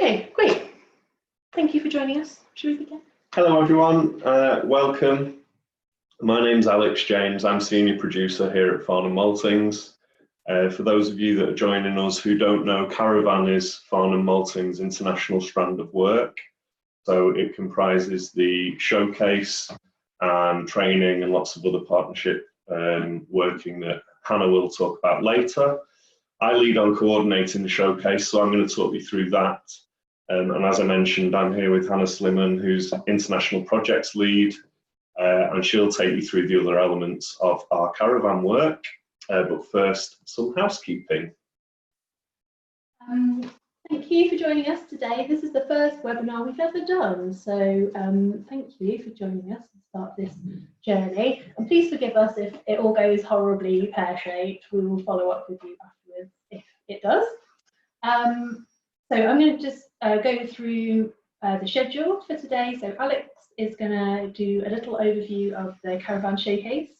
Okay, great. Thank you for joining us. Should we begin? Hello everyone, welcome. My name's Alex James. I'm senior producer here at Farnham Maltings. For those of you that are joining us who don't know, Caravan is Farnham Maltings' international strand of work. So it comprises the showcase and training and lots of other partnership working that Hannah will talk about later. I lead on coordinating the showcase, so I'm going to talk you through that. And as I mentioned, I'm here with Hannah Slimmon, who's International Projects Lead, and she'll take you through the other elements of our caravan work. But first, some housekeeping. Thank you for joining us today. This is the first webinar we've ever done, so thank you for joining us to start this journey. And please forgive us if it all goes horribly pear-shaped. We will follow up with you afterwards if it does. So I'm going to just go through the schedule for today. So Alex is going to do a little overview of the Caravan Showcase.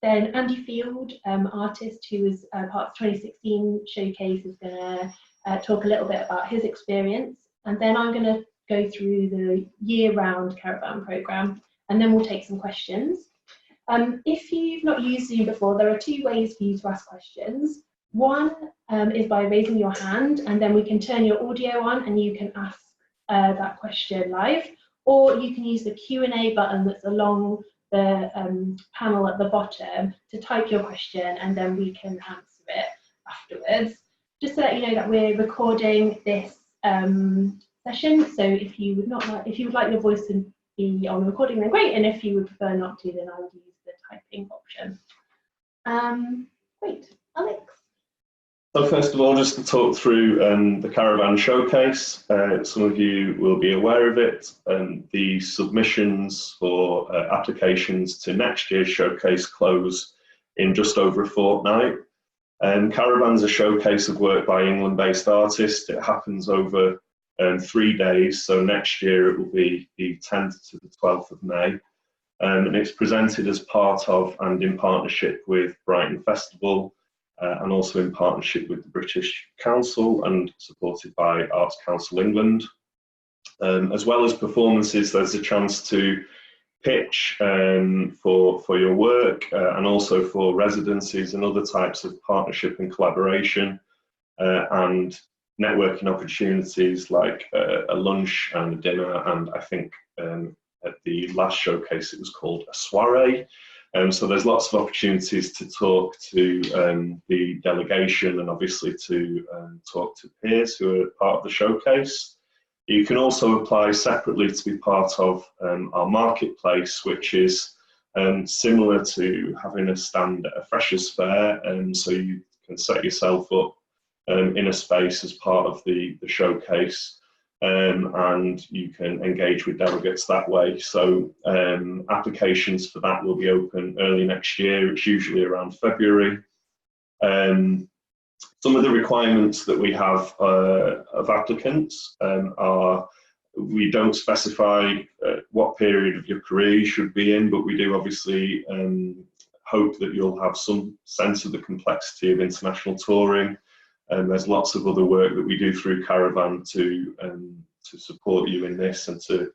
Then Andy Field, artist who was part of the 2016 Showcase, is going to talk a little bit about his experience. And then I'm going to go through the year-round caravan programme, and then we'll take some questions. If you've not used Zoom before, there are two ways for you to ask questions. One is by raising your hand, and then we can turn your audio on and you can ask that question live, or you can use the Q&A button that's along the panel at the bottom to type your question, and then we can answer it afterwards. Just to let you know that we're recording this session, so if you would like your voice to be on the recording, then great, and if you would prefer not to, then I would use the typing option. Great, Alex. So first of all, just to talk through the Caravan Showcase. Some of you will be aware of it. The submissions for applications to next year's Showcase close in just over a fortnight. Caravan's a showcase of work by England-based artists. It happens over 3 days, so next year it will be the 10th to the 12th of May. And it's presented as part of and in partnership with Brighton Festival, and also in partnership with the British Council and supported by Arts Council England. As well as performances, there's a chance to pitch for your work and also for residencies and other types of partnership and collaboration, and networking opportunities like a lunch and a dinner, and I think at the last showcase it was called a soiree. So there's lots of opportunities to talk to the delegation and obviously to talk to peers who are part of the showcase. You can also apply separately to be part of our marketplace, which is similar to having a stand at a freshers fair, so you can set yourself up in a space as part of the showcase. And you can engage with delegates that way. So applications for that will be open early next year. It's usually around February. Some of the requirements that we have of applicants are, we don't specify what period of your career you should be in, but we do obviously hope that you'll have some sense of the complexity of international touring. There's lots of other work that we do through Caravan to support you in this and to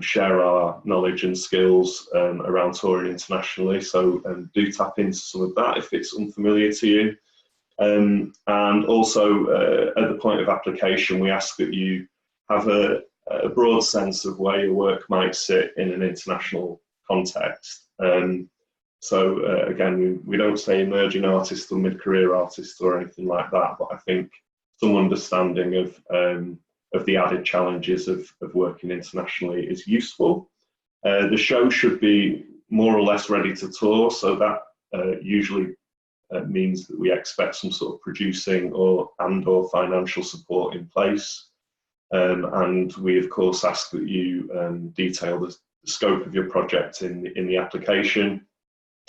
share our knowledge and skills around touring internationally. So do tap into some of that if it's unfamiliar to you. And also at the point of application, we ask that you have a broad sense of where your work might sit in an international context. So again, we don't say emerging artist or mid-career artist or anything like that, but I think some understanding of the added challenges of working internationally is useful. The show should be more or less ready to tour, so that usually means that we expect some sort of producing or financial support in place. And we of course ask that you detail the scope of your project in the application.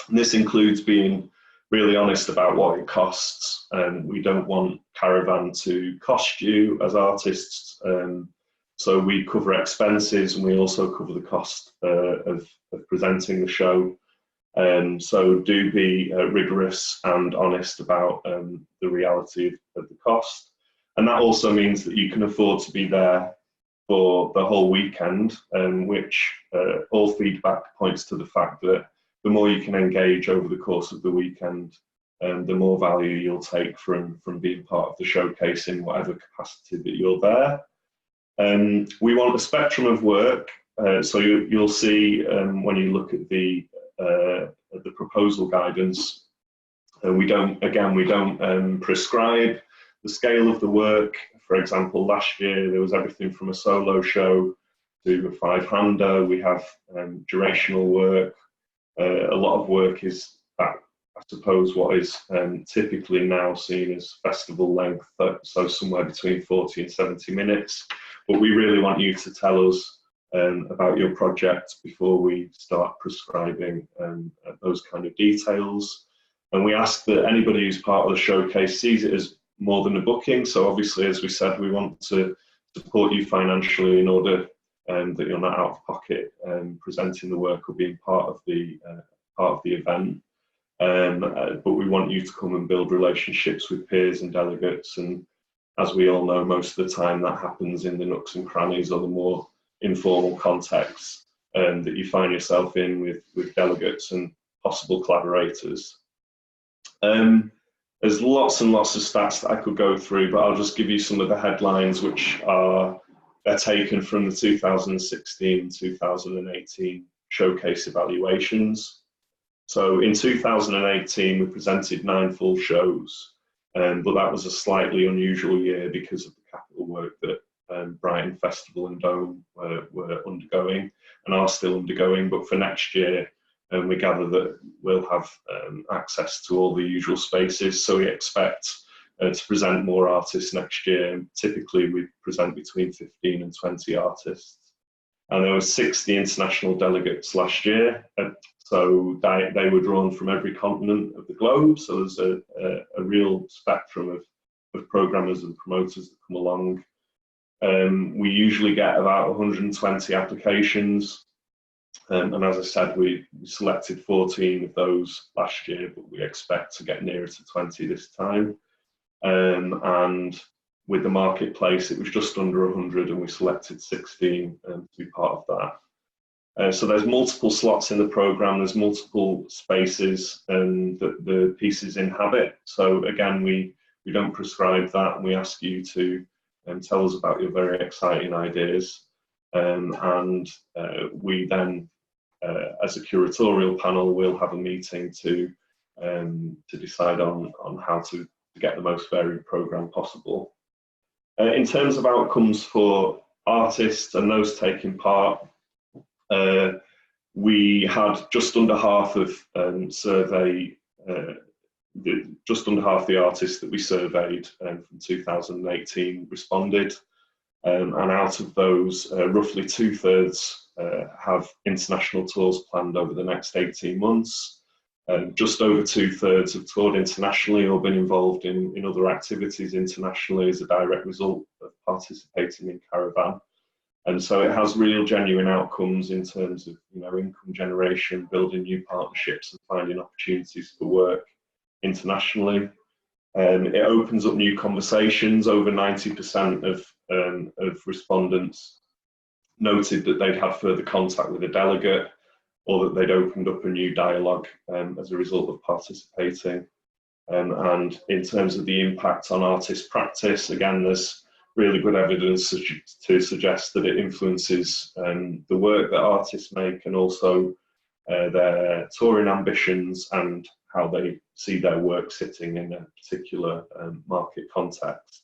And this includes being really honest about what it costs. We don't want Caravan to cost you as artists, so we cover expenses and we also cover the cost of presenting the show. So do be rigorous and honest about the reality of the cost. And that also means that you can afford to be there for the whole weekend, which all feedback points to the fact that the more you can engage over the course of the weekend, the more value you'll take from being part of the showcase in whatever capacity that you're there. We want a spectrum of work, so you'll see when you look at the proposal guidance, we don't prescribe the scale of the work. For example, last year there was everything from a solo show to a five-hander. We have durational work. A lot of work is that, I suppose, what is typically now seen as festival length, so somewhere between 40 and 70 minutes. But we really want you to tell us about your project before we start prescribing those kind of details. And we ask that anybody who's part of the showcase sees it as more than a booking. So obviously, as we said, we want to support you financially in order that you're not out of pocket presenting the work or being part of the event. But we want you to come and build relationships with peers and delegates. And as we all know, most of the time that happens in the nooks and crannies or the more informal contexts that you find yourself in with delegates and possible collaborators. There's lots and lots of stats that I could go through, but I'll just give you some of the headlines, which they're taken from the 2016-2018 showcase evaluations. So in 2018, we presented 9 full shows, but that was a slightly unusual year because of the capital work that Brighton Festival and Dome were undergoing and are still undergoing. But for next year, we gather that we'll have access to all the usual spaces. So we expect to present more artists next year. Typically, we present between 15 and 20 artists. And there were 60 international delegates last year. So they were drawn from every continent of the globe. So there's a real spectrum of programmers and promoters that come along. We usually get about 120 applications. And as I said, we selected 14 of those last year, but we expect to get nearer to 20 this time. And with the marketplace, it was just under 100, and we selected 16 to be part of that. So there's multiple slots in the programme, there's multiple spaces that the pieces inhabit. So again, we don't prescribe that, and we ask you to tell us about your very exciting ideas. And we then, as a curatorial panel, we'll have a meeting to decide on how to get the most varied programme possible. In terms of outcomes for artists and those taking part, we had just under half of just under half the artists that we surveyed from 2018 responded, and out of those, roughly 2/3 have international tours planned over the next 18 months. Just over 2/3 have toured internationally or been involved in other activities internationally as a direct result of participating in Caravan. And so it has real genuine outcomes in terms of income generation, building new partnerships and finding opportunities for work internationally. It opens up new conversations. Over 90% of respondents noted that they'd had further contact with a delegate, or that they'd opened up a new dialogue as a result of participating. And in terms of the impact on artist practice, again, there's really good evidence to suggest that it influences the work that artists make, and also their touring ambitions and how they see their work sitting in a particular market context.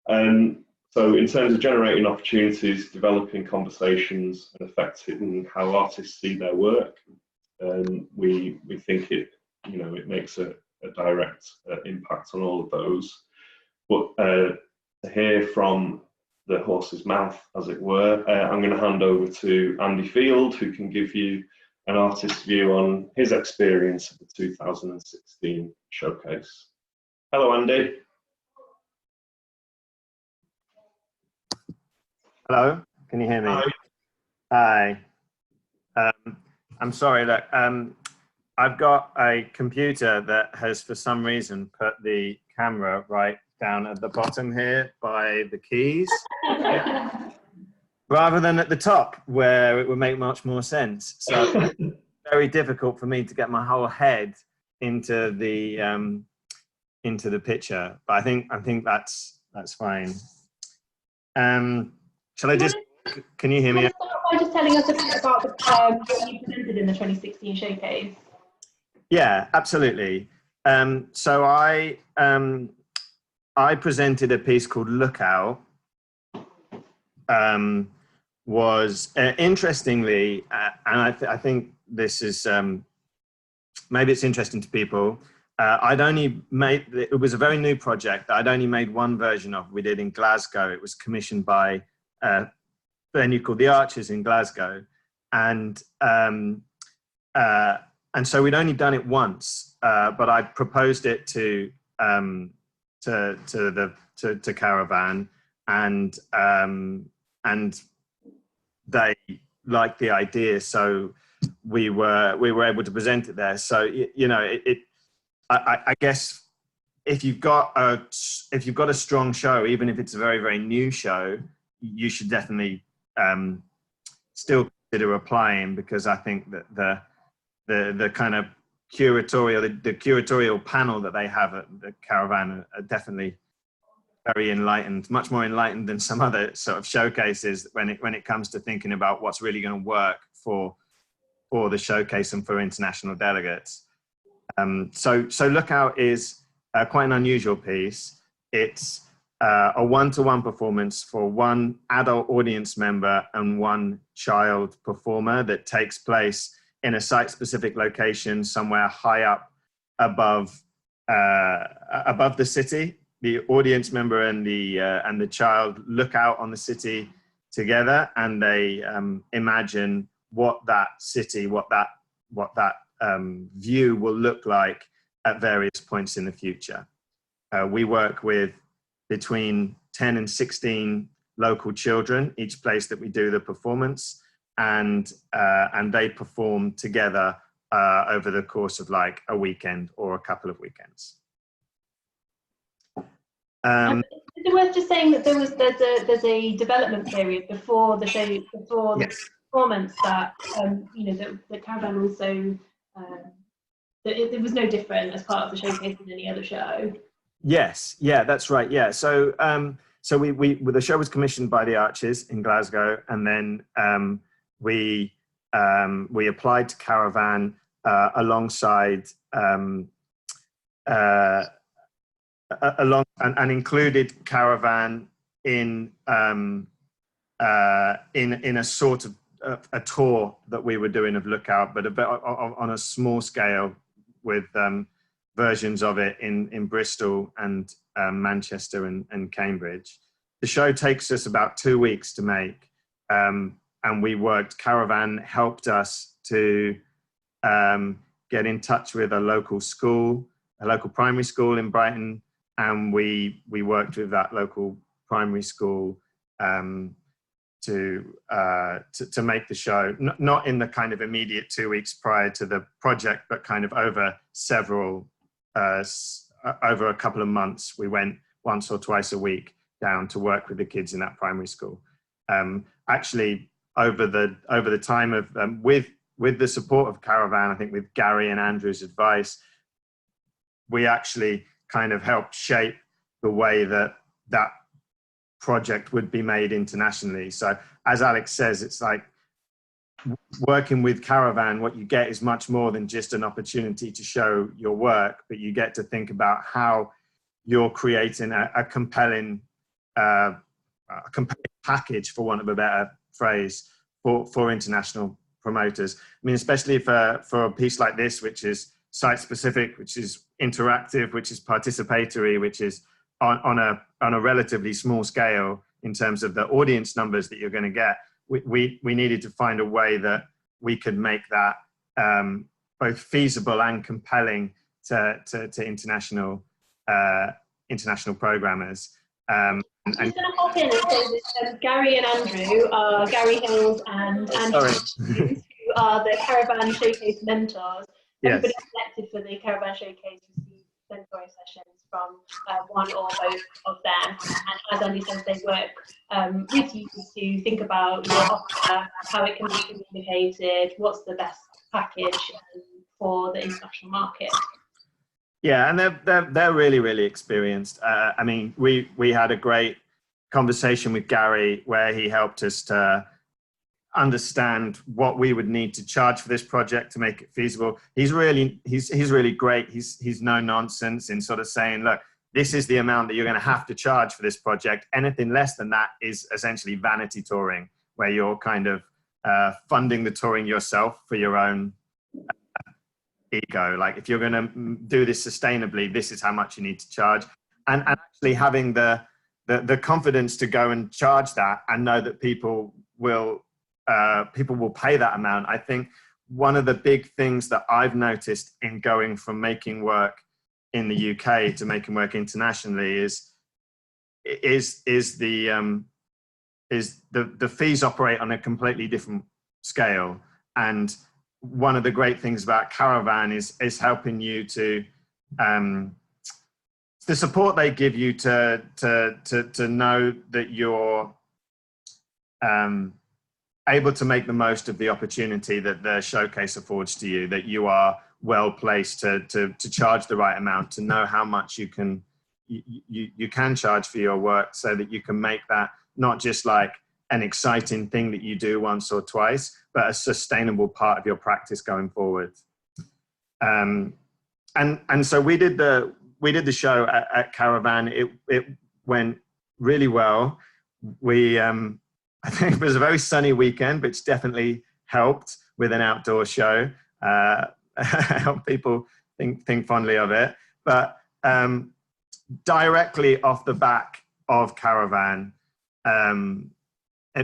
So in terms of generating opportunities, developing conversations and affecting how artists see their work, we think it makes a direct impact on all of those. But to hear from the horse's mouth, as it were, I'm going to hand over to Andy Field, who can give you an artist's view on his experience of the 2016 showcase. Hello, Andy. Hello, can you hear me? Hi. I'm sorry, look, I've got a computer that has, for some reason, put the camera right down at the bottom here by the keys, rather than at the top where it would make much more sense. So very difficult for me to get my whole head into the picture, but I think that's fine. Shall I just? Can you hear me? Start by just telling us a bit about what you presented in the 2016 showcase. Yeah, absolutely. So I presented a piece called Lookout. Was interestingly, and I think this is maybe it's interesting to people. It was a very new project that I'd only made one version of. We did in Glasgow. It was commissioned by a venue called the Arches in Glasgow, and so we'd only done it once, but I proposed it to Caravan, and they liked the idea, so we were able to present it there. So I guess if you've got a strong show, even if it's a very, very new show, you should definitely still consider applying, because I think that the kind of curatorial panel that they have at the Caravan are definitely very enlightened, much more enlightened than some other sort of showcases when it comes to thinking about what's really going to work for the showcase and for international delegates. So Lookout is quite an unusual piece. It's a one-to-one performance for one adult audience member and one child performer that takes place in a site-specific location somewhere high up above the city. The audience member and the child look out on the city together, and they imagine what that city, what that view will look like at various points in the future. We work with between 10 and 16 local children each place that we do the performance, and they perform together over the course of like a weekend or a couple of weekends. Is it worth just saying that there's a development period before the show, before the performance, that the Caravan also there was no different as part of the showcase than any other show? Yes, yeah, that's right. Yeah, so the show was commissioned by the Arches in Glasgow, and then we applied to Caravan alongside and included Caravan in a sort of a tour that we were doing of Lookout, but a bit on a small scale, with versions of it in Bristol and Manchester and Cambridge. The show takes us about 2 weeks to make, and Caravan helped us to get in touch with a local school, a local primary school in Brighton, and we worked with that local primary school to make the show, not in the kind of immediate 2 weeks prior to the project, but kind of over over a couple of months. We went once or twice a week down to work with the kids in that primary school. Actually, over the time of with the support of Caravan, I think with Gary and Andrew's advice, we actually kind of helped shape the way that project would be made internationally. So as Alex says, it's like working with Caravan, what you get is much more than just an opportunity to show your work, but you get to think about how you're creating a compelling package, for want of a better phrase, for international promoters. I mean, especially for a piece like this, which is site-specific, which is interactive, which is participatory, which is on a relatively small scale in terms of the audience numbers that you're going to get. We needed to find a way that we could make that both feasible and compelling to international programmers. I'm just going to hop in and say that Gary and Andrew are Gary Hills and Andrew, who are the Caravan Showcase mentors. Everybody selected for the Caravan Showcase received mentoring sessions from one or both of them. And as Andy says, they work with you to think about your offer, how it can be communicated, what's the best package for the international market. Yeah, and they're really, really experienced. I mean, we had a great conversation with Gary where he helped us to understand what we would need to charge for this project to make it feasible. He's really great. He's no nonsense in sort of saying, look, this is the amount that you're going to have to charge for this project. Anything less than that is essentially vanity touring, where you're kind of funding the touring yourself for your own ego. Like, if you're going to do this sustainably, this is how much you need to charge. And actually having the confidence to go and charge that and know that people will pay that amount. I think one of the big things that I've noticed in going from making work in the UK to making work internationally is the fees operate on a completely different scale. And one of the great things about Caravan is helping you to the support they give you to know that you're able to make the most of the opportunity that the showcase affords to you, that you are well placed to charge the right amount, to know how much you can charge for your work, so that you can make that not just like an exciting thing that you do once or twice, but a sustainable part of your practice going forward. And so we did the show at Caravan. It went really well. I think it was a very sunny weekend, which definitely helped with an outdoor show. Helped people think fondly of it. But directly off the back of Caravan,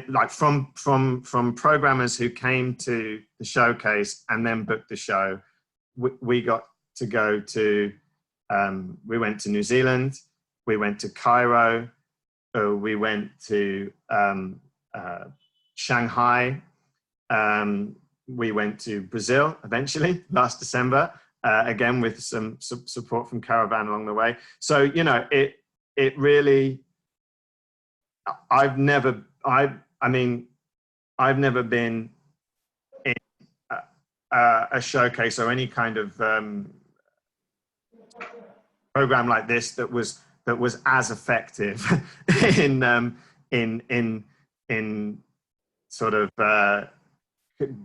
like from programmers who came to the showcase and then booked the show, we got to go to. We went to New Zealand. We went to Cairo. We went to Shanghai. We went to Brazil eventually last December, again with some support from Caravan along the way. So, you know, it really, I've never been in a showcase or any kind of program like this that was as effective in sort of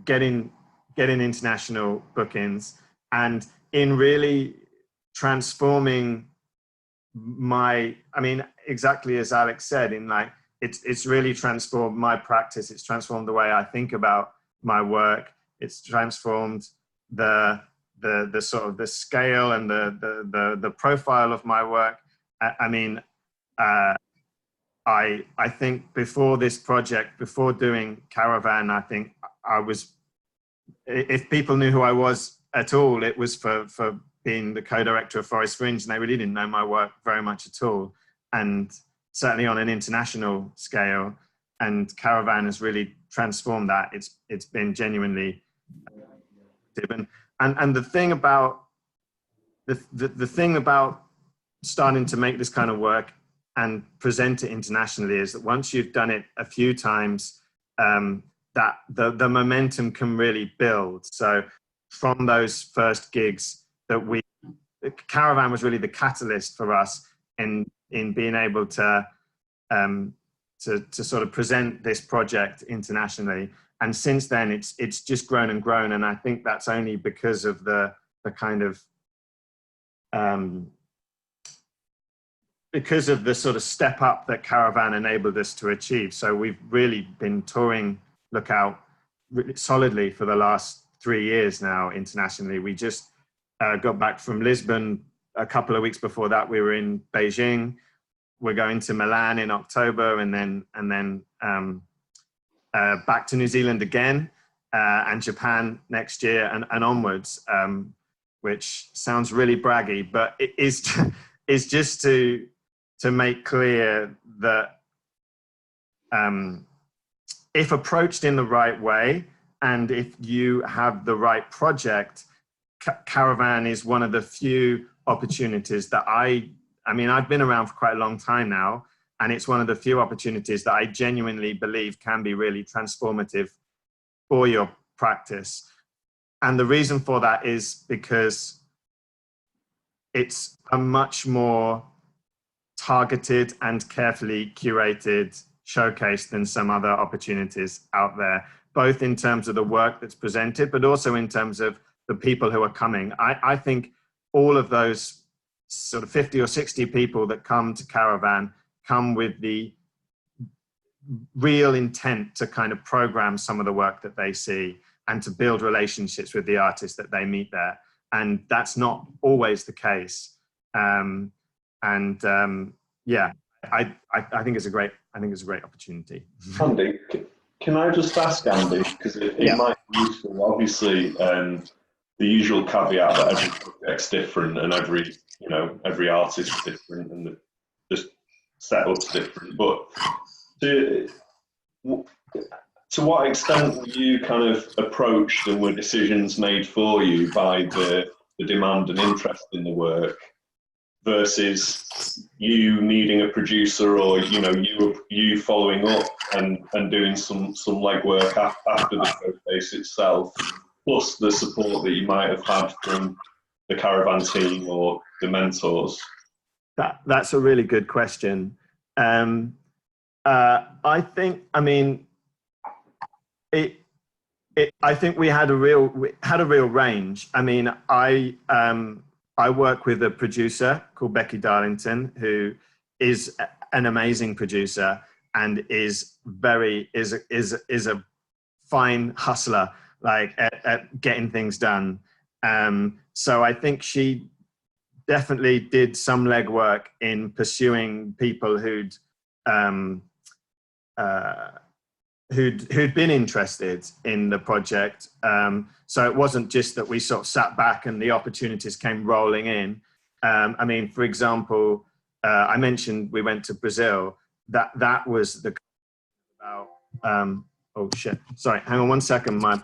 getting international bookings, and in really transforming exactly as Alex said, in like it's really transformed my practice. It's transformed the way I think about my work. It's transformed the sort of the scale and the profile of my work. I think before this project, before doing Caravan, I think I was, if people knew who I was at all, it was for being the co-director of Forest Fringe, and they really didn't know my work very much at all. And certainly on an international scale, and Caravan has really transformed that. It's been genuinely, and the thing about the thing about starting to make this kind of work and present it internationally is that once you've done it a few times, that the momentum can really build. So from those first gigs Caravan was really the catalyst for us in being able to sort of present this project internationally. And since then, it's just grown and grown. And I think that's only because of the kind of because of the sort of step up that Caravan enabled us to achieve. So we've really been touring Lookout really solidly for the last 3 years now internationally. We just got back from Lisbon a couple of weeks before that. We were in Beijing. We're going to Milan in October, and then back to New Zealand again, and Japan next year and onwards, which sounds really braggy, but it is just to make clear that if approached in the right way, and if you have the right project, Caravan is one of the few opportunities that I mean, I've been around for quite a long time now, and it's one of the few opportunities that I genuinely believe can be really transformative for your practice. And the reason for that is because it's a much more targeted and carefully curated showcase than some other opportunities out there, both in terms of the work that's presented, but also in terms of the people who are coming. I think all of those sort of 50 or 60 people that come to Caravan come with the real intent to kind of program some of the work that they see and to build relationships with the artists that they meet there. And that's not always the case. Yeah, I think it's a great opportunity. Andy, can I just ask Andy, because it might be useful, obviously, the usual caveat that every project's different and every artist is different and the setup's different, but to what extent were you kind of approached and were decisions made for you by the demand and interest in the work versus you needing a producer, or you following up and doing some legwork after the showcase itself, plus the support that you might have had from the Caravan team or the mentors? That's a really good question. I think, I mean, I think we had a real range. I mean, I work with a producer called Becky Darlington, who is an amazing producer and is a fine hustler, like at getting things done. So I think she definitely did some legwork in pursuing people who'd been interested in the project. So it wasn't just that we sort of sat back and the opportunities came rolling in. I mean, for example, I mentioned we went to Brazil. That was the about. Oh shit! Sorry, hang on one second. My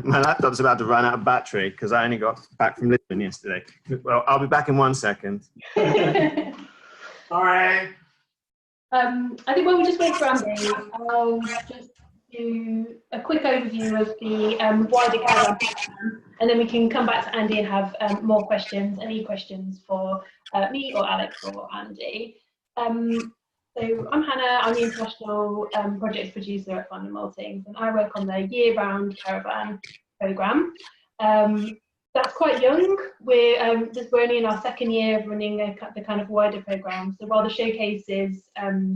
laptop's about to run out of battery because I only got back from Lisbon yesterday. Well, I'll be back in 1 second. Sorry. I think while we just wait for Andy, I'll just do a quick overview of the wider Caravan program, and then we can come back to Andy and have more questions, any questions for me or Alex or Andy. So I'm Hannah, I'm the International Projects Producer at Farnham Maltings, and I work on the year-round Caravan programme. That's quite young. We're only in our second year of running the kind of wider programme. So while the showcase is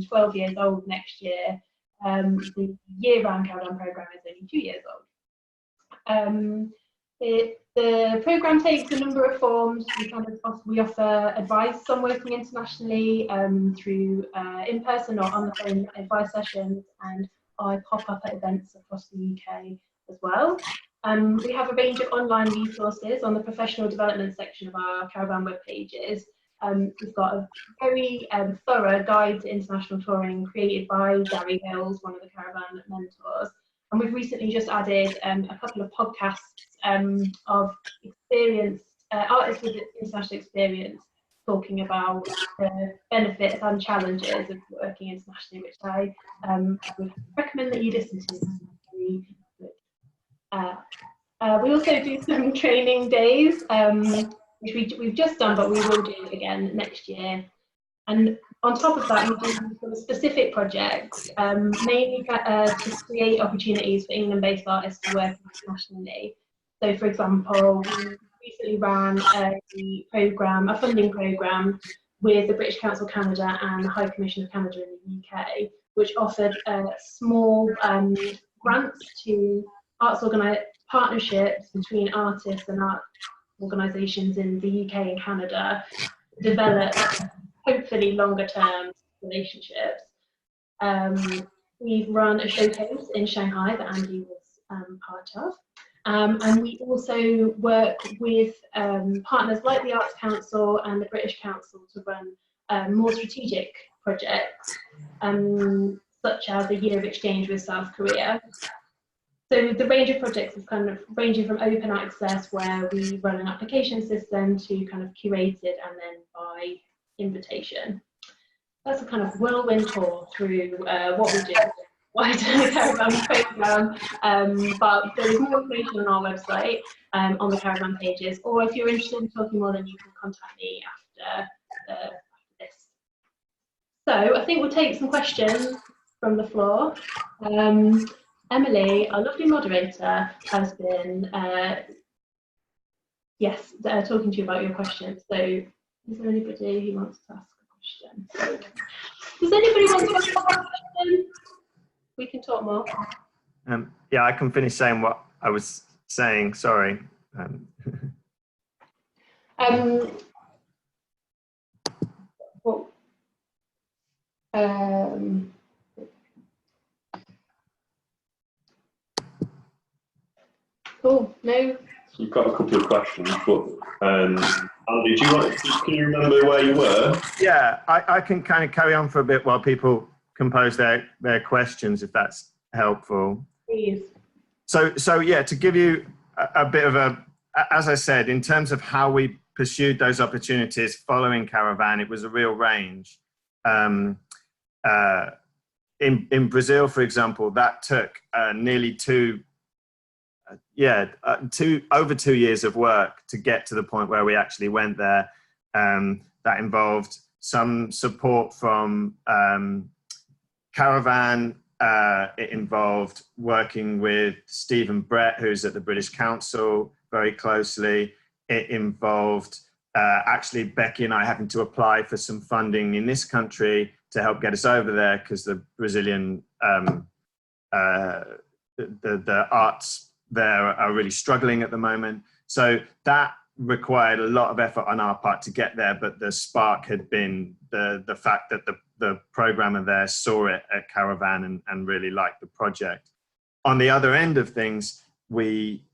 12 years old next year, the year-round Caravan programme is only 2 years old. The programme takes a number of forms. We offer advice on working internationally through in-person or on the phone advice sessions, and I pop up at events across the UK as well. We have a range of online resources on the professional development section of our Caravan web pages. We've got a very thorough guide to international touring created by Gary Hills, one of the Caravan mentors. And we've recently just added a couple of podcasts of experienced artists with international experience talking about the benefits and challenges of working internationally, which I would recommend that you listen to. We also do some training days, which we've just done, but we will do again next year. And on top of that, we do some specific projects, mainly to create opportunities for England-based artists to work internationally. So, for example, we recently ran a funding programme with the British Council Canada and the High Commission of Canada in the UK, which offered small grants to partnerships between artists and art organisations in the UK and Canada to develop hopefully longer term relationships. We've run a showcase in Shanghai that Andy was part of. And we also work with partners like the Arts Council and the British Council to run more strategic projects, such as a year of exchange with South Korea. So the range of projects is kind of ranging from open access, where we run an application system, to kind of curated and then by invitation. That's a kind of whirlwind tour through what we do, wider caravan program. But there's more information on our website, on the caravan pages, or if you're interested in talking more, then you can contact me after this. So I think we'll take some questions from the floor. Emily, our lovely moderator, has been talking to you about your questions. So is there anybody who wants to ask a question? Does anybody want to ask a question? We can talk more. Yeah, I can finish saying what I was saying. Sorry. Cool. No. You've got a couple of questions, but Andy, can you remember where you were? Yeah, I can kind of carry on for a bit while people compose their questions, if that's helpful. Please. So yeah, to give you a bit of as I said, in terms of how we pursued those opportunities following Caravan, it was a real range. In Brazil, for example, that took nearly over 2 years of work to get to the point where we actually went there. That involved some support from Caravan. It involved working with Stephen Brett, who's at the British Council, very closely. It involved actually Becky and I having to apply for some funding in this country to help get us over there, because the Brazilian the arts there are really struggling at the moment. So that required a lot of effort on our part to get there, but the spark had been the fact that the programmer there saw it at Caravan and really liked the project. On the other end of things, we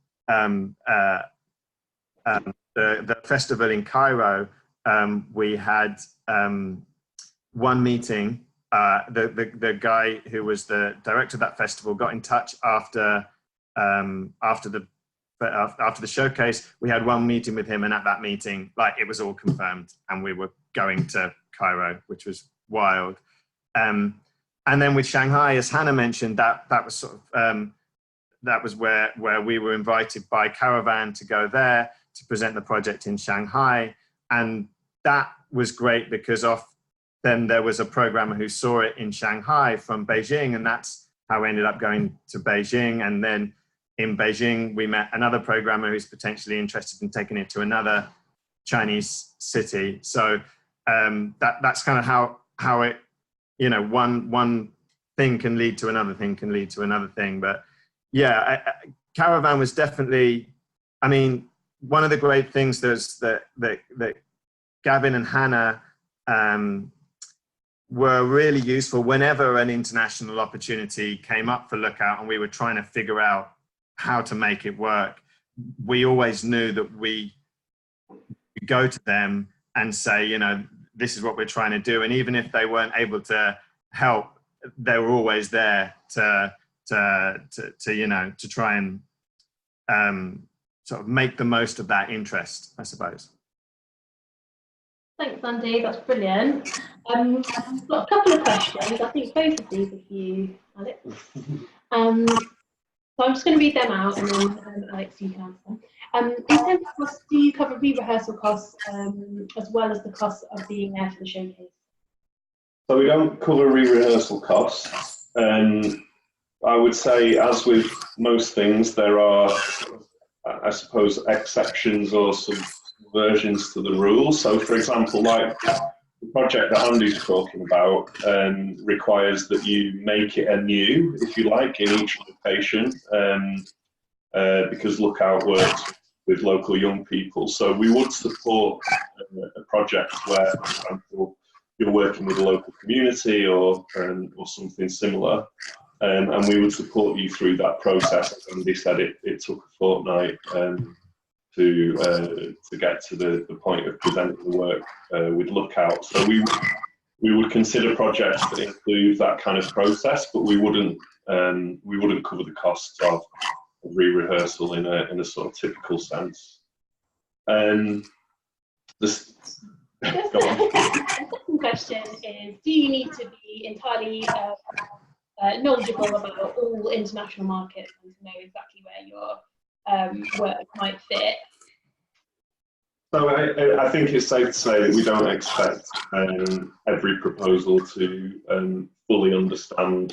the festival in Cairo, we had one meeting. The guy who was the director of that festival got in touch after the showcase. We had one meeting with him, and at that meeting, like, it was all confirmed, and we were going to Cairo, which was wild. And then with Shanghai, as Hannah mentioned, that was sort of that was where we were invited by Caravan to go there to present the project in Shanghai, and that was great because then there was a programmer who saw it in Shanghai from Beijing, and that's how we ended up going to Beijing. And then in Beijing, we met another programmer who's potentially interested in taking it to another Chinese city. So that's kind of how it, one thing can lead to another thing, can lead to another thing. But yeah, Caravan was definitely, I mean, one of the great things that Gavin and Hannah were really useful whenever an international opportunity came up for Lookout and we were trying to figure out how to make it work. We always knew that we could go to them and say, this is what we're trying to do. And even if they weren't able to help, they were always there to try and sort of make the most of that interest, I suppose. Thanks, Andy. That's brilliant. I've got a couple of questions. I think both of these are for you, Alex. So I'm just going to read them out, and then Alex, you can answer them. In terms of costs, do you cover re-rehearsal costs as well as the costs of being there for the showcase? So we don't cover re-rehearsal costs. I would say, as with most things, there are, I suppose, exceptions or some versions to the rules. So, for example, like the project that Andy's talking about requires that you make it anew, if you like, in each location, because Lookout works with local young people. So we would support a project where, for example, you're working with a local community or something similar, and we would support you through that process. As Andy said, it took a fortnight to get to the point of presenting the work with Lookout. So we we would consider projects that include that kind of process, but we wouldn't cover the costs of re-rehearsal in a sort of typical sense. This, The second question is, do you need to be entirely knowledgeable about all international markets and to know exactly where your work might fit? So I think it's safe to say that we don't expect every proposal to fully understand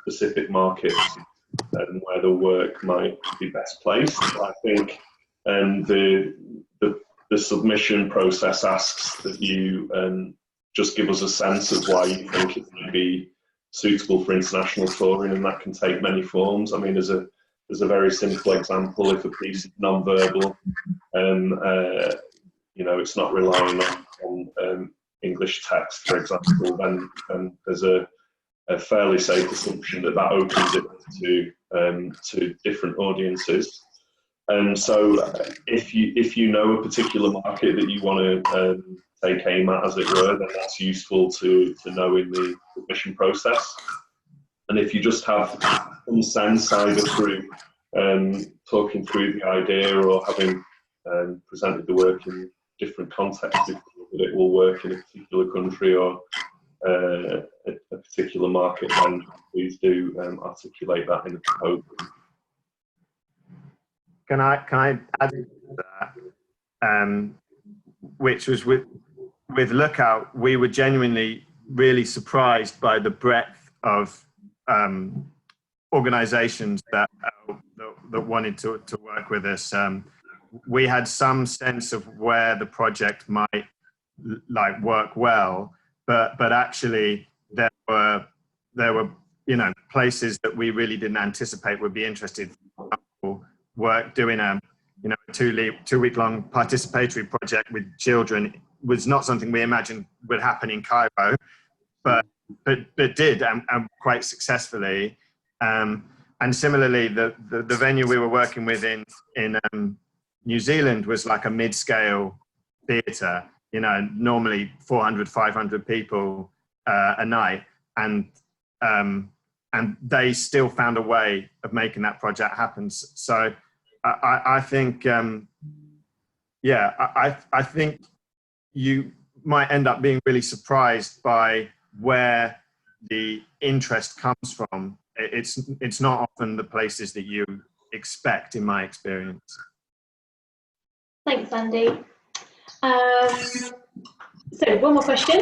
specific markets and where the work might be best placed. I think the submission process asks that you just give us a sense of why you think it might be suitable for international touring, and that can take many forms. I mean, as a very simple example, if a piece is non-verbal, it's not relying on English text, for example, then there's a fairly safe assumption that opens it to different audiences. So if you know a particular market that you want to take aim at, as it were, then that's useful to know in the submission process. And if you just have some sense, either through talking through the idea or having presented the work in different contexts, that it will work in a particular country or a particular market, then please do articulate that in the proposal. Can I add to that? Which was with Lookout, we were genuinely really surprised by the breadth of organisations that wanted to work with us. We had some sense of where the project might work well, but actually there were places that we really didn't anticipate would be interested. For example, work doing a 2-week-long participatory project with children was not something we imagined would happen in Cairo, but did, and quite successfully. And similarly, the venue we were working with in New Zealand was like a mid-scale theatre, normally 400, 500 people a night, and they still found a way of making that project happen. So I think, I think you might end up being really surprised by where the interest comes from. It's not often the places that you expect, in my experience. Thanks, Andy. So one more question.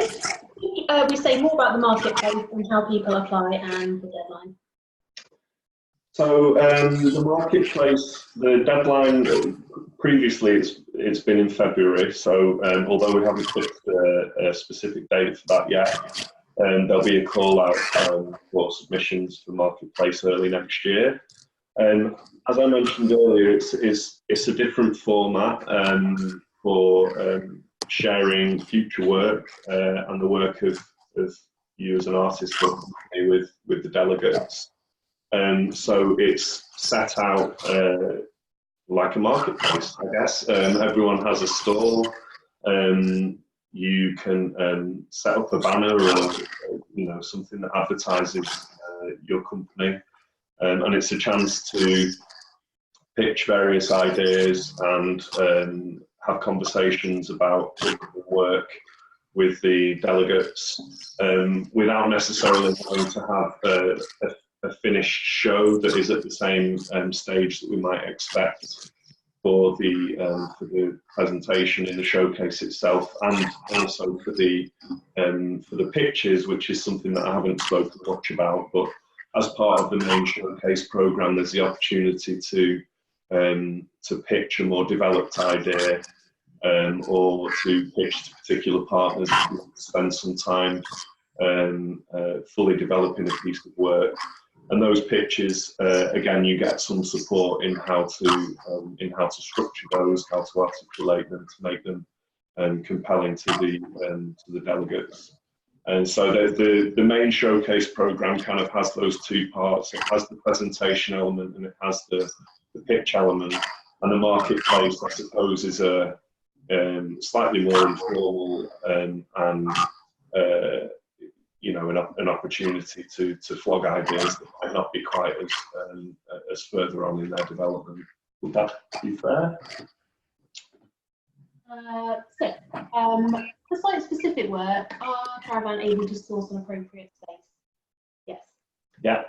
We say more about the marketplace and how people apply and the deadline. So the marketplace, the deadline, previously it's been in February, so although we haven't fixed a specific date for that yet, there'll be a call out for submissions for marketplace early next year. As I mentioned earlier, it's a different format for sharing future work and the work of you as an artist with the delegates. So it's set out like a marketplace, I guess. Everyone has a stall. You can set up a banner or something that advertises your company, and it's a chance to pitch various ideas and have conversations about work with the delegates without necessarily having to have a finished show that is at the same stage that we might expect for the presentation in the showcase itself, and also for the pitches, which is something that I haven't spoken much about. But as part of the main showcase program, there's the opportunity to pitch a more developed idea, or to pitch to particular partners, spend some time fully developing a piece of work. And those pitches, again, you get some support in how to structure those, how to articulate them to make them compelling to the delegates. And so the main showcase program kind of has those two parts. It has the presentation element and it has the pitch element. And the marketplace, I suppose, is a slightly more informal and an opportunity to flog ideas that might not be quite as further on in their development. Would that be fair? For site-specific work, are Caravan able to source an appropriate space? Yes. Yeah.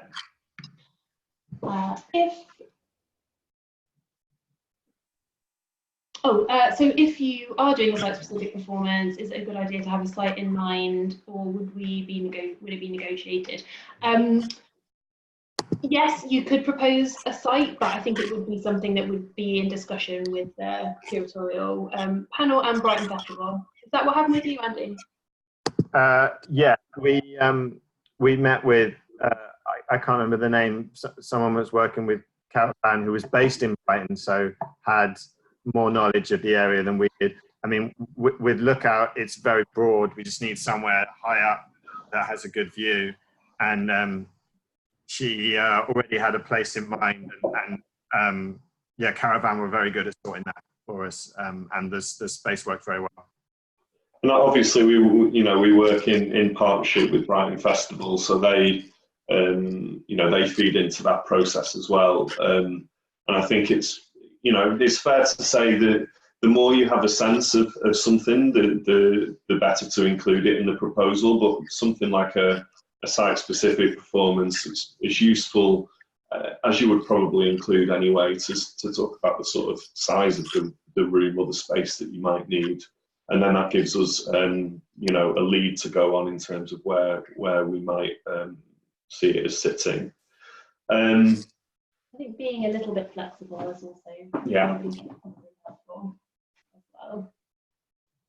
So if you are doing a site-specific performance, is it a good idea to have a site in mind, or would it be negotiated? Yes, you could propose a site, but I think it would be something that would be in discussion with the curatorial panel and Brighton Festival. Is that what happened with you, Andy? Yeah, we met with I can't remember the name. Someone was working with Caravan who was based in Brighton, so had more knowledge of the area than we did. I mean, with Lookout, it's very broad. We just need somewhere high up that has a good view, and she already had a place in mind, and yeah, Caravan were very good at sorting that for us, and the space worked very well. And obviously, we work in partnership with Brighton Festival, so they they feed into that process as well. And I think it's fair to say that the more you have a sense of something, the better to include it in the proposal. But something like a site-specific performance is useful, as you would probably include anyway, to talk about the sort of size of the room or the space that you might need. And then that gives us, a lead to go on in terms of where we might see it as sitting. I think being a little bit flexible is also helpful as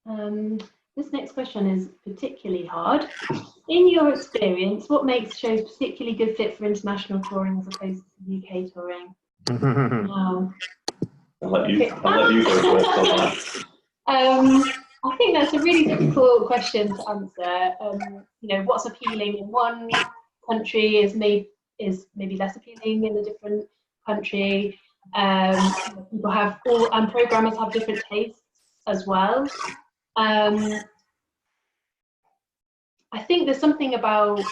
well. This next question is particularly hard. In your experience, what makes shows particularly good fit for international touring as opposed to UK touring? Wow. I'll let you go first on that. I think that's a really difficult question to answer. What's appealing in one country is maybe less appealing in a different country. People have and programmers have different tastes as well. I think there's something about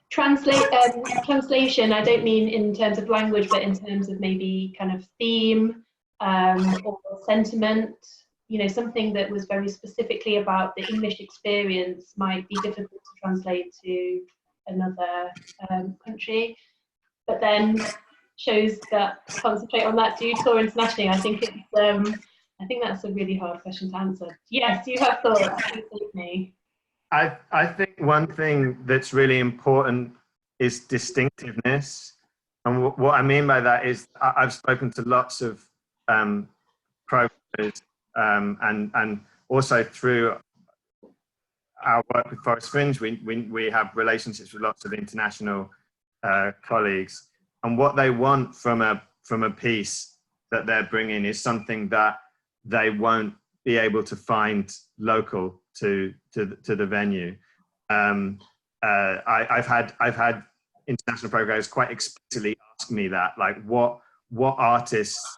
translation. I don't mean in terms of language, but in terms of maybe kind of theme or sentiment. Something that was very specifically about the English experience might be difficult to translate to another country. But then shows that concentrate on that do tour internationally. I think that's a really hard question to answer. Yes, you have thoughts. Please take me. I think one thing that's really important is distinctiveness. And what I mean by that is I've spoken to lots of programmers and also through our work with Forest Fringe, we have relationships with lots of international colleagues. And what they want from a piece that they're bringing is something that they won't be able to find local to the venue. I've had international programmers quite explicitly ask me that, like, what artists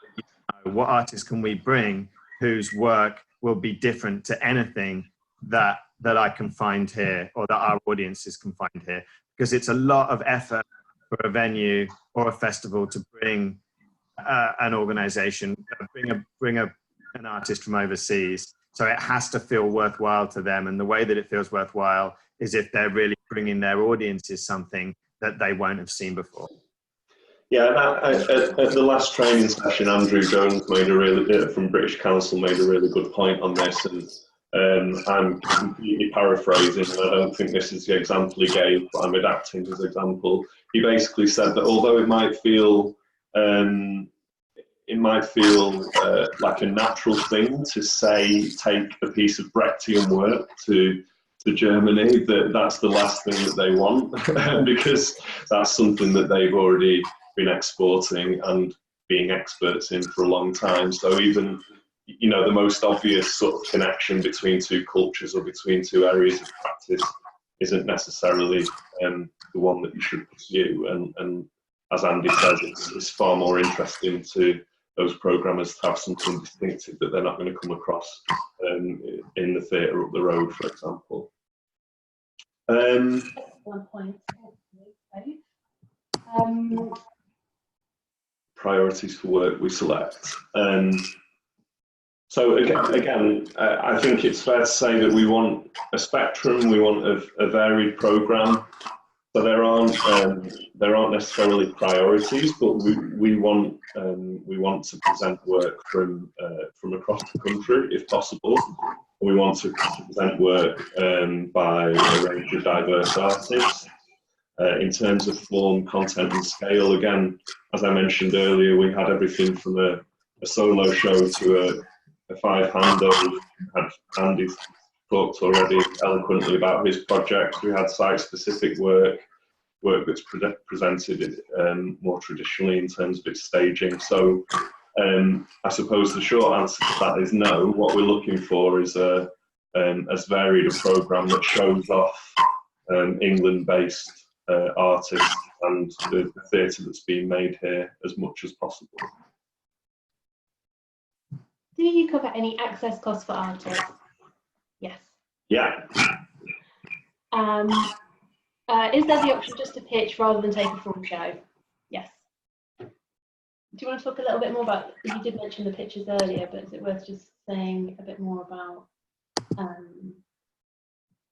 can we bring whose work will be different to anything that I can find here or that our audiences can find here? Because it's a lot of effort for a venue or a festival to bring an organization, bring an artist from overseas. So it has to feel worthwhile to them. And the way that it feels worthwhile is if they're really bringing their audiences something that they won't have seen before. Yeah, at the last training session, Andrew Jones from British Council made a really good point on this, and I'm completely paraphrasing, and I don't think this is the example he gave, but I'm adapting his example. He basically said that although it might feel like a natural thing to say, take a piece of Brechtian work to Germany, that's the last thing that they want, because that's something that they've already been exporting and being experts in for a long time. So even, the most obvious sort of connection between two cultures or between two areas of practice isn't necessarily the one that you should pursue. And as Andy says, it's far more interesting to those programmers to have something distinctive that they're not going to come across in the theatre up the road, for example. Excellent point. Priorities for work we select. So again, I think it's fair to say that we want a spectrum, we want a varied programme. So there aren't necessarily priorities, but we want to present work from across the country if possible. We want to present work by a range of diverse artists. In terms of form, content and scale, again, as I mentioned earlier, we had everything from a solo show to a five-hander. We had Andy talked already eloquently about his project. We had site-specific work that's presented more traditionally in terms of its staging. So I suppose the short answer to that is no. What we're looking for is as varied a programme that shows off England-based artists and the theatre that's being made here as much as possible. Do you cover any access costs for artists? Yes. Yeah. Is there the option just to pitch rather than take a full show? Yes. Do you want to talk a little bit more about, you did mention the pitches earlier, but is it worth just saying a bit more about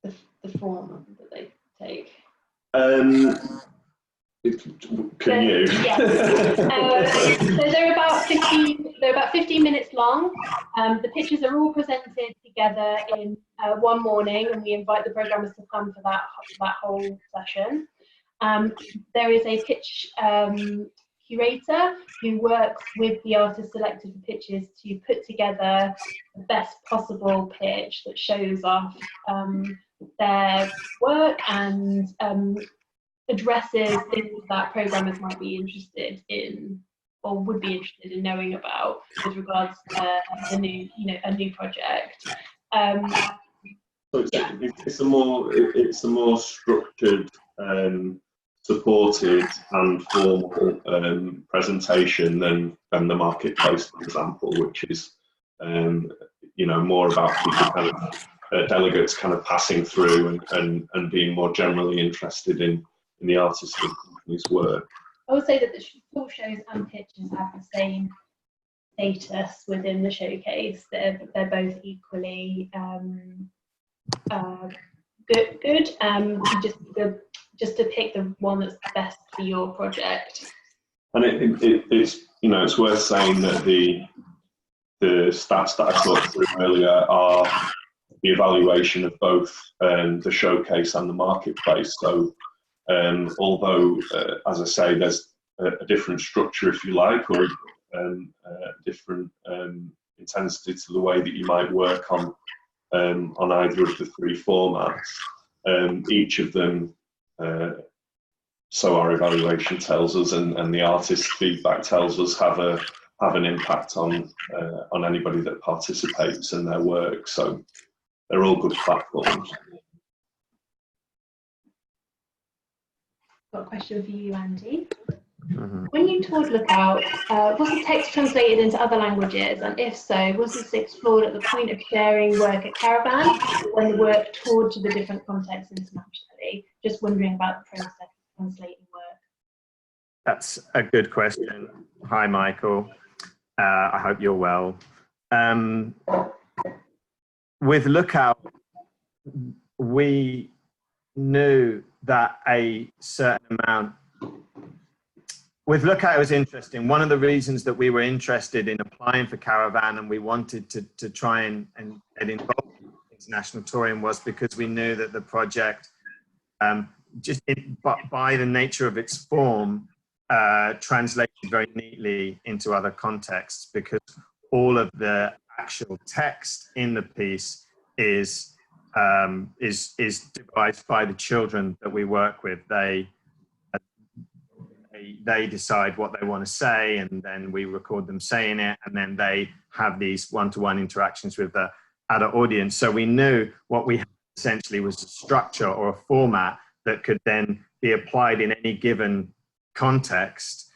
the form that they take? Can you? Yes. So they're about 15 minutes long. The pitches are all presented together in one morning, and we invite the programmers to come for that whole session. There is a pitch curator who works with the artists selected for pitches to put together the best possible pitch that shows off their work and addresses things that programmers might be interested in or would be interested in knowing about with regards to a new project. So it's a more structured, supported and formal presentation than the marketplace, for example, which is more about people kind of delegates kind of passing through and being more generally interested in the artist and company's work. I would say that the full shows and pitches have the same status within the showcase. They're both equally good. Just to pick the one that's best for your project. And it's worth saying that the stats that I talked through earlier are the evaluation of both the showcase and the marketplace. So although, as I say, there's a different structure, if you like, or different intensity to the way that you might work on either of the three formats. Each of them, so our evaluation tells us, and the artist's feedback tells us, have an impact on anybody that participates in their work. So they're all good platforms. Got a question for you, Andy. When you toured Lookout, was the text translated into other languages? And if so, was this explored at the point of sharing work at Caravan when the work toured to the different contexts internationally? Just wondering about the process of translating work. That's a good question. Hi, Michael. I hope you're well. With Lookout, we knew that a certain amount. With Lookout, it was interesting. One of the reasons that we were interested in applying for Caravan and we wanted to try and get involved in international touring was because we knew that the project, by the nature of its form, translated very neatly into other contexts, because all of the actual text in the piece is devised by the children that we work with. They decide what they want to say, and then we record them saying it, and then they have these one-to-one interactions with the adult audience. So we knew what we had essentially was a structure or a format that could then be applied in any given context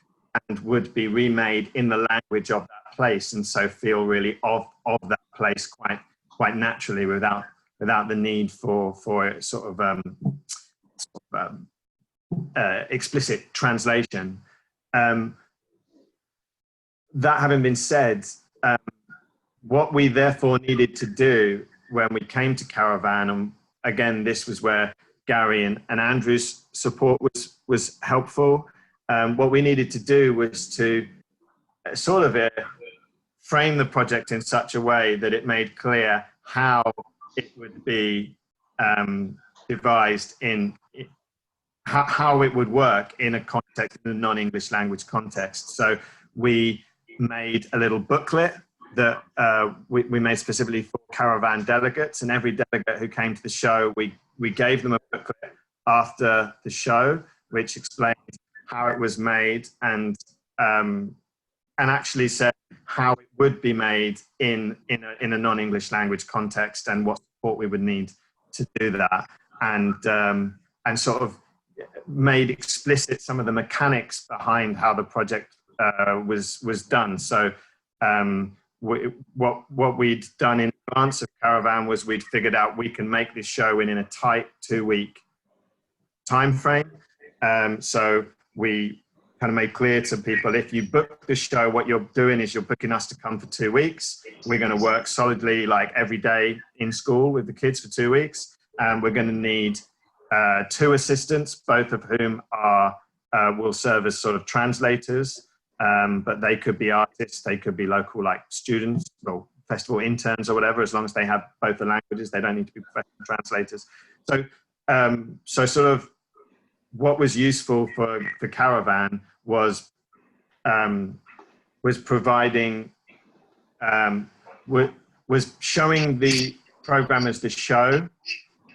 and would be remade in the language of that place, and so feel really of that place quite naturally without the need for sort of explicit translation. That having been said, what we therefore needed to do when we came to Caravan, and again, this was where Gary and Andrew's support was helpful. What we needed to do was to sort of frame the project in such a way that it made clear how it would be devised in how it would work in a context, in a non-English language context. So we made a little booklet that we made specifically for Caravan delegates, and every delegate who came to the show, we gave them a booklet after the show, which explained how it was made and actually said how it would be made in a non-English language context and what support we would need to do that, and sort of made explicit some of the mechanics behind how the project was done. So what we'd done in advance of Caravan was we'd figured out we can make this show in a tight 2-week time frame. So we kind of made clear to people, if you book the show, what you're doing is you're booking us to come for 2 weeks. We're going to work solidly, like every day in school with the kids for 2 weeks. And we're going to need 2 assistants, both of whom will serve as sort of translators. But they could be artists, they could be local, like students or festival interns or whatever, as long as they have both the languages. They don't need to be professional translators. So sort of what was useful for Caravan was providing, was showing the programmers the show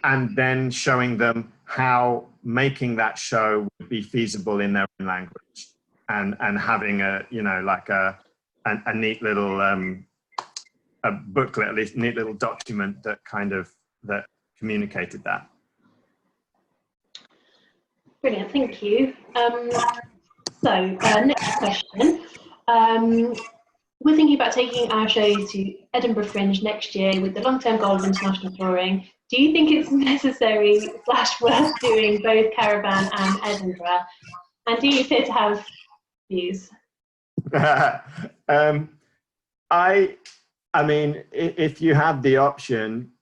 and then showing them how making that show would be feasible in their own language, and having a, you know, like a neat little a booklet, at least neat little document that kind of that communicated that. Brilliant, thank you. So next question. We're thinking about taking our show to Edinburgh Fringe next year with the long-term goal of international touring. Do you think it's necessary / worth doing both Caravan and Edinburgh? And do you appear to have views? I mean, if you have the option,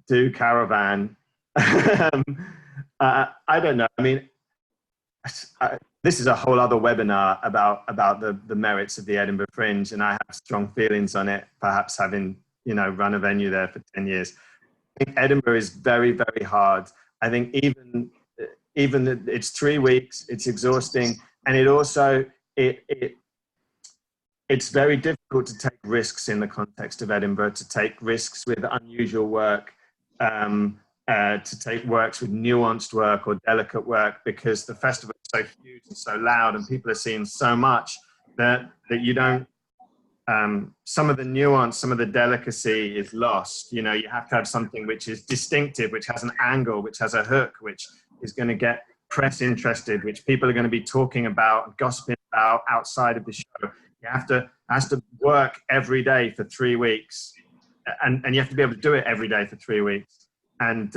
do Caravan. I don't know. I mean, this is a whole other webinar about the merits of the Edinburgh Fringe, and I have strong feelings on it, perhaps having, you know, run a venue there for 10 years. I think Edinburgh is very, very hard. I think even it's 3 weeks, it's exhausting, and it also, it's very difficult to take risks in the context of Edinburgh, to take risks with unusual work, to take works with nuanced work or delicate work, because the festival is so huge and so loud and people are seeing so much that you don't, some of the nuance, some of the delicacy is lost. You know, you have to have something which is distinctive, which has an angle, which has a hook, which is going to get press interested, which people are going to be talking about, gossiping about outside of the show. Has to work every day for 3 weeks, and you have to be able to do it every day for 3 weeks. And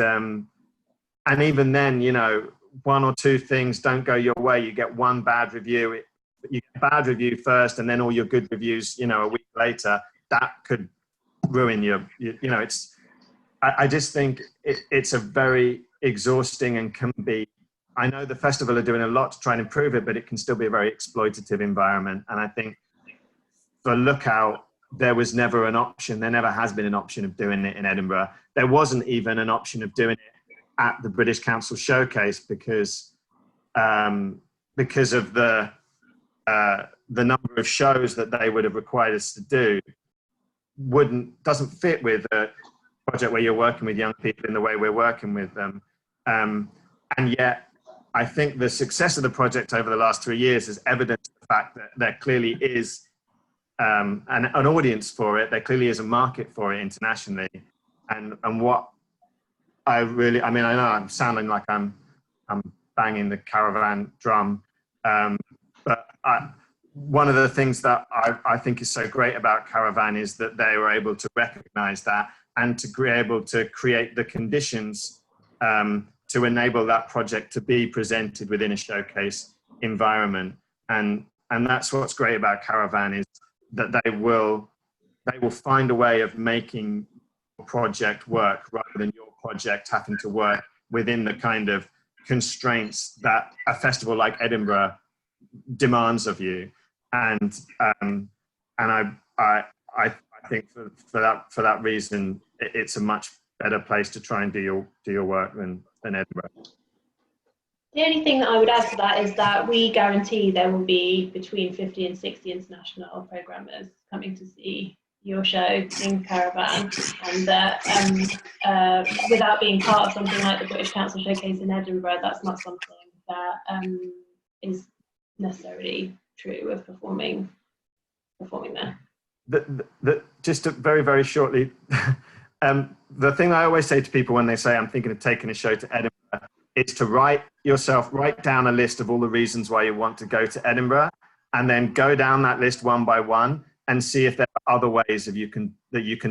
even then, you know, 1 or 2 things don't go your way. You get one bad review. You get a bad review first, and then all your good reviews, you know, a week later, that could ruin you know, it's, I just think it's a very exhausting and can be, I know the festival are doing a lot to try and improve it, but it can still be a very exploitative environment. And I think for Lookout, there was never an option. There never has been an option of doing it in Edinburgh. There wasn't even an option of doing it at the British Council Showcase because of the number of shows that they would have required us to do doesn't fit with a project where you're working with young people in the way we're working with them. And yet, I think the success of the project over the last 3 years has evidenced the fact that there clearly is an audience for it. There clearly is a market for it internationally. And what I mean, I know I'm sounding like I'm banging the Caravan drum, but one of the things that I think is so great about Caravan is that they were able to recognize that and to be able to create the conditions to enable that project to be presented within a showcase environment. And that's what's great about Caravan, is that they will find a way of making your project work rather than your project having to work within the kind of constraints that a festival like Edinburgh demands of you. And I think for that reason, it's a much better place to try and do your work than Edinburgh. The only thing that I would add to that is that we guarantee there will be between 50 and 60 international programmers coming to see your show in Caravan, and that without being part of something like the British Council Showcase in Edinburgh, that's not something that is necessarily true of performing there. Just to very, very shortly, the thing I always say to people when they say I'm thinking of taking a show to Edinburgh is to write down a list of all the reasons why you want to go to Edinburgh, and then go down that list one by one and see if there are other ways that you can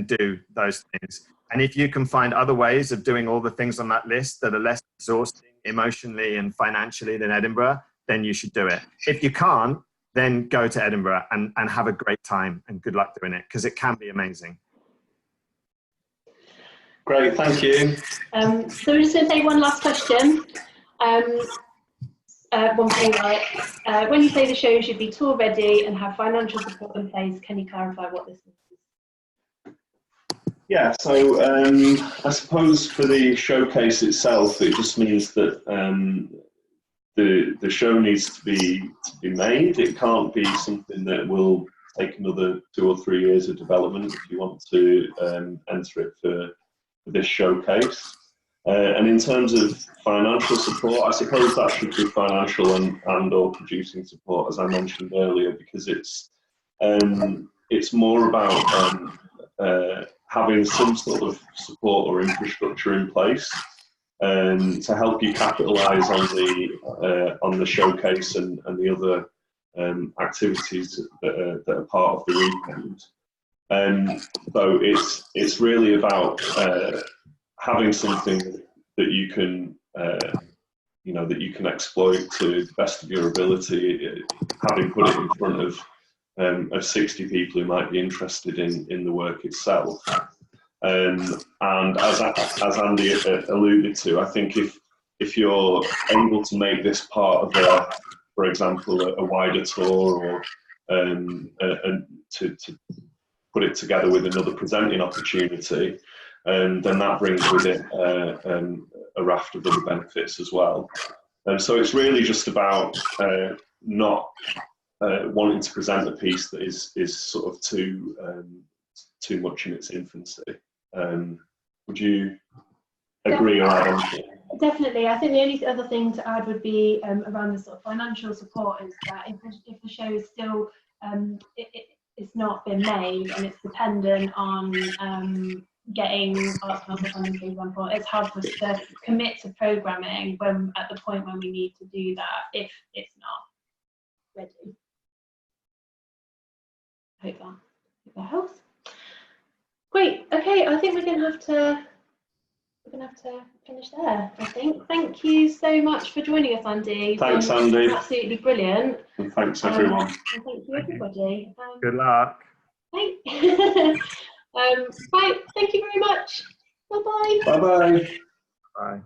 do those things. And if you can find other ways of doing all the things on that list that are less exhausting emotionally and financially than Edinburgh, then you should do it. If you can't, then go to Edinburgh and have a great time, and good luck doing it, because it can be amazing. Great, thank you. So we're just going to take one last question. One playwright. When you say the show should be tour ready and have financial support in place, can you clarify what this means? Yeah, so I suppose for the showcase itself, it just means that the show needs to be made. It can't be something that will take another 2 or 3 years of development if you want to enter it for this showcase. And in terms of financial support, I suppose that should be financial and or producing support, as I mentioned earlier, because it's more about having some sort of support or infrastructure in place to help you capitalise on the showcase and the other activities that are part of the weekend. So it's really about having something that you can that you can exploit to the best of your ability, having put it in front of 60 people who might be interested in the work itself. And as Andy alluded to, I think if you're able to make this part of for example, a wider tour, or and to put it together with another presenting opportunity, then that brings with it a raft of other benefits as well. And so it's really just about not wanting to present a piece that is sort of too much in its infancy. Would you agree or add anything? Definitely. I think the only other thing to add would be around the sort of financial support, is that if the show is still it's not been made and it's dependent on getting Arts Council funding, for example, it's hard for us to commit to programming at the point when we need to do that if it's not ready. I hope that helps. Great. Okay, I think we're gonna have to finish there, I think. Thank you so much for joining us, Andy. Thanks, Andy. Absolutely brilliant. And thanks, everyone. And thank you, everybody. Good luck. Right. Right. Thank you very much. Bye-bye. Bye-bye. Bye.